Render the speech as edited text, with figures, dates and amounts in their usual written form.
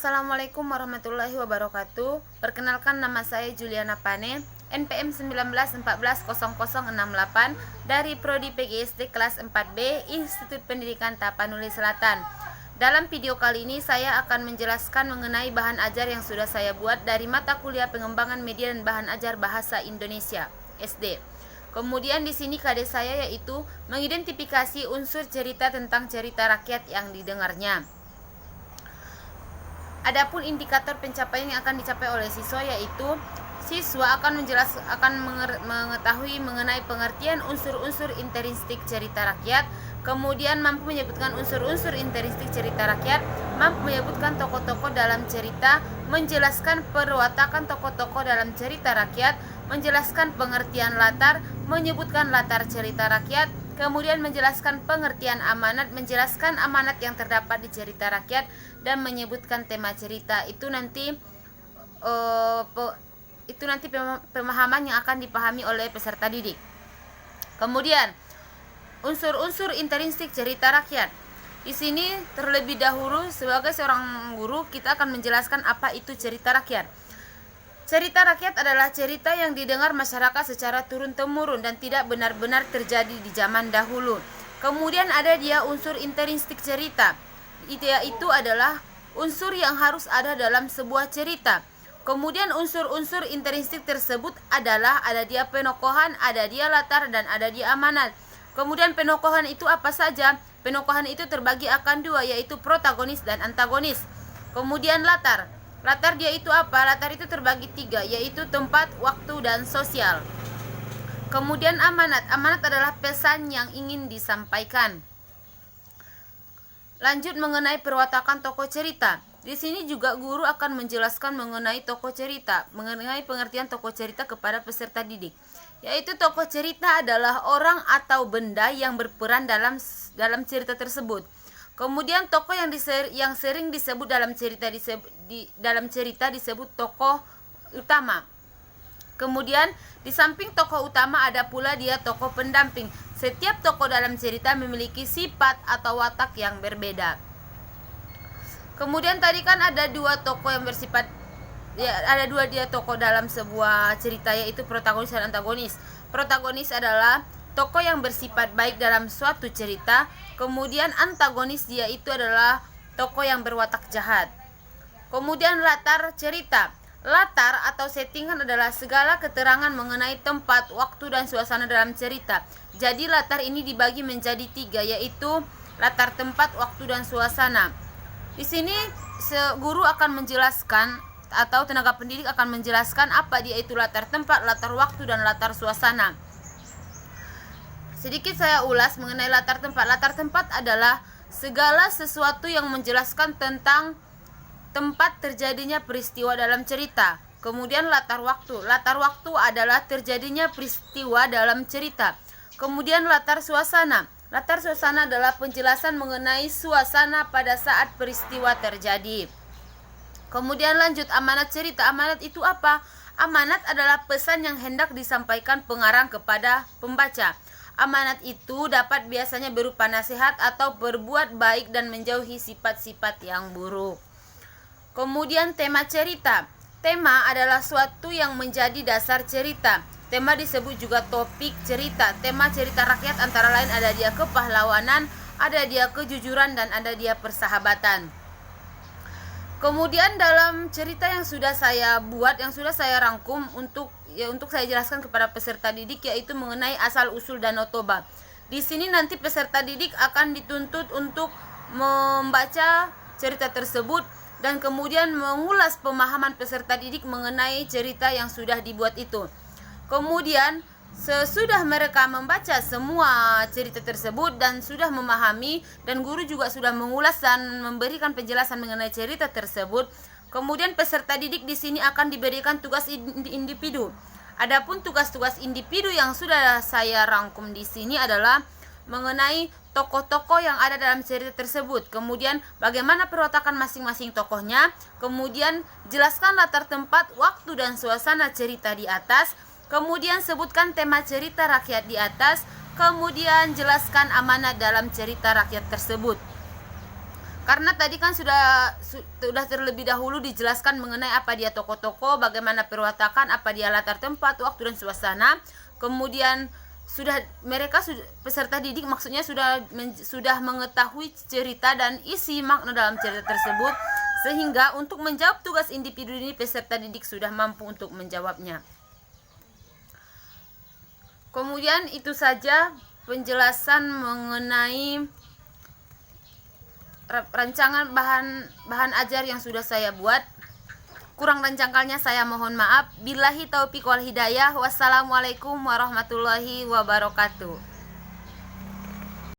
Assalamualaikum warahmatullahi wabarakatuh. Perkenalkan, nama saya Juliana Pane, NPM 19140068 dari Prodi PGSD kelas 4B Institut Pendidikan Tapanuli Selatan. Dalam video kali ini saya akan menjelaskan mengenai bahan ajar yang sudah saya buat dari mata kuliah Pengembangan Media dan Bahan Ajar Bahasa Indonesia SD. Kemudian di sini KD saya yaitu mengidentifikasi unsur cerita tentang cerita rakyat yang didengarnya. Adapun indikator pencapaian yang akan dicapai oleh siswa yaitu siswa akan mengetahui mengenai pengertian unsur-unsur intrinsik cerita rakyat, kemudian mampu menyebutkan unsur-unsur intrinsik cerita rakyat, mampu menyebutkan tokoh-tokoh dalam cerita, menjelaskan perwatakan tokoh-tokoh dalam cerita rakyat, menjelaskan pengertian latar, menyebutkan latar cerita rakyat, kemudian menjelaskan pengertian amanat, menjelaskan amanat yang terdapat di cerita rakyat, dan menyebutkan tema cerita. Itu nanti pemahaman yang akan dipahami oleh peserta didik. Kemudian unsur-unsur intrinsik cerita rakyat. Di sini terlebih dahulu sebagai seorang guru kita akan menjelaskan apa itu cerita rakyat. Cerita rakyat adalah cerita yang didengar masyarakat secara turun-temurun dan tidak benar-benar terjadi di zaman dahulu. Kemudian ada dia unsur intrinsik cerita. Itu adalah unsur yang harus ada dalam sebuah cerita. Kemudian unsur-unsur intrinsik tersebut adalah ada dia penokohan, ada dia latar, dan ada dia amanat. Kemudian penokohan itu apa saja? Penokohan itu terbagi akan dua, yaitu protagonis dan antagonis. Kemudian latar. Latar dia itu apa? Latar itu terbagi tiga, yaitu tempat, waktu, dan sosial. Kemudian amanat. Amanat adalah pesan yang ingin disampaikan. Lanjut mengenai perwatakan tokoh cerita. Di sini juga guru akan menjelaskan mengenai tokoh cerita, mengenai pengertian tokoh cerita kepada peserta didik. Yaitu tokoh cerita adalah orang atau benda yang berperan dalam cerita tersebut. Kemudian tokoh yang sering disebut dalam cerita disebut tokoh utama. Kemudian di samping tokoh utama ada pula dia tokoh pendamping. Setiap tokoh dalam cerita memiliki sifat atau watak yang berbeda. Kemudian tadi kan ada dua tokoh yang bersifat ada dua dia tokoh dalam sebuah cerita, yaitu protagonis dan antagonis. Protagonis adalah tokoh yang bersifat baik dalam suatu cerita, kemudian antagonis dia itu adalah tokoh yang berwatak jahat. Kemudian latar cerita. Latar atau settingan adalah segala keterangan mengenai tempat, waktu, dan suasana dalam cerita. Jadi latar ini dibagi menjadi tiga, yaitu latar, tempat, waktu, dan suasana. Di sini guru akan menjelaskan atau tenaga pendidik akan menjelaskan apa dia itu latar tempat, latar waktu, dan latar suasana. Sedikit saya ulas mengenai latar tempat. Latar tempat adalah segala sesuatu yang menjelaskan tentang tempat terjadinya peristiwa dalam cerita. Kemudian latar waktu. Latar waktu adalah terjadinya peristiwa dalam cerita. Kemudian latar suasana. Latar suasana adalah penjelasan mengenai suasana pada saat peristiwa terjadi. Kemudian lanjut amanat cerita. Amanat itu apa? Amanat adalah pesan yang hendak disampaikan pengarang kepada pembaca. Amanat itu dapat biasanya berupa nasihat atau berbuat baik dan menjauhi sifat-sifat yang buruk. Kemudian tema cerita. Tema adalah suatu yang menjadi dasar cerita. Tema disebut juga topik cerita. Tema cerita rakyat antara lain ada dia kepahlawanan, ada dia kejujuran, dan ada dia persahabatan. Kemudian dalam cerita yang sudah saya buat, yang sudah saya rangkum untuk saya jelaskan kepada peserta didik, yaitu mengenai asal usul Danau Toba. Di sini nanti peserta didik akan dituntut untuk membaca cerita tersebut dan kemudian mengulas pemahaman peserta didik mengenai cerita yang sudah dibuat itu. Kemudian sesudah mereka membaca semua cerita tersebut dan sudah memahami, dan guru juga sudah mengulas dan memberikan penjelasan mengenai cerita tersebut, kemudian peserta didik di sini akan diberikan tugas individu. Adapun tugas-tugas individu yang sudah saya rangkum di sini adalah mengenai tokoh-tokoh yang ada dalam cerita tersebut, kemudian bagaimana perwatakan masing-masing tokohnya, kemudian jelaskan latar tempat, waktu, dan suasana cerita di atas, kemudian sebutkan tema cerita rakyat di atas, kemudian jelaskan amanat dalam cerita rakyat tersebut. Karena tadi kan sudah terlebih dahulu dijelaskan mengenai apa dia tokoh-tokoh, bagaimana perwatakan, apa dia latar tempat, waktu dan suasana. Kemudian mereka peserta didik maksudnya sudah mengetahui cerita dan isi makna dalam cerita tersebut, sehingga untuk menjawab tugas individu ini peserta didik sudah mampu untuk menjawabnya. Kemudian itu saja penjelasan mengenai rancangan bahan ajar yang sudah saya buat. Kurang dan jangkalnya saya mohon maaf. Billahi taufiq wal hidayah. Wassalamualaikum warahmatullahi wabarakatuh.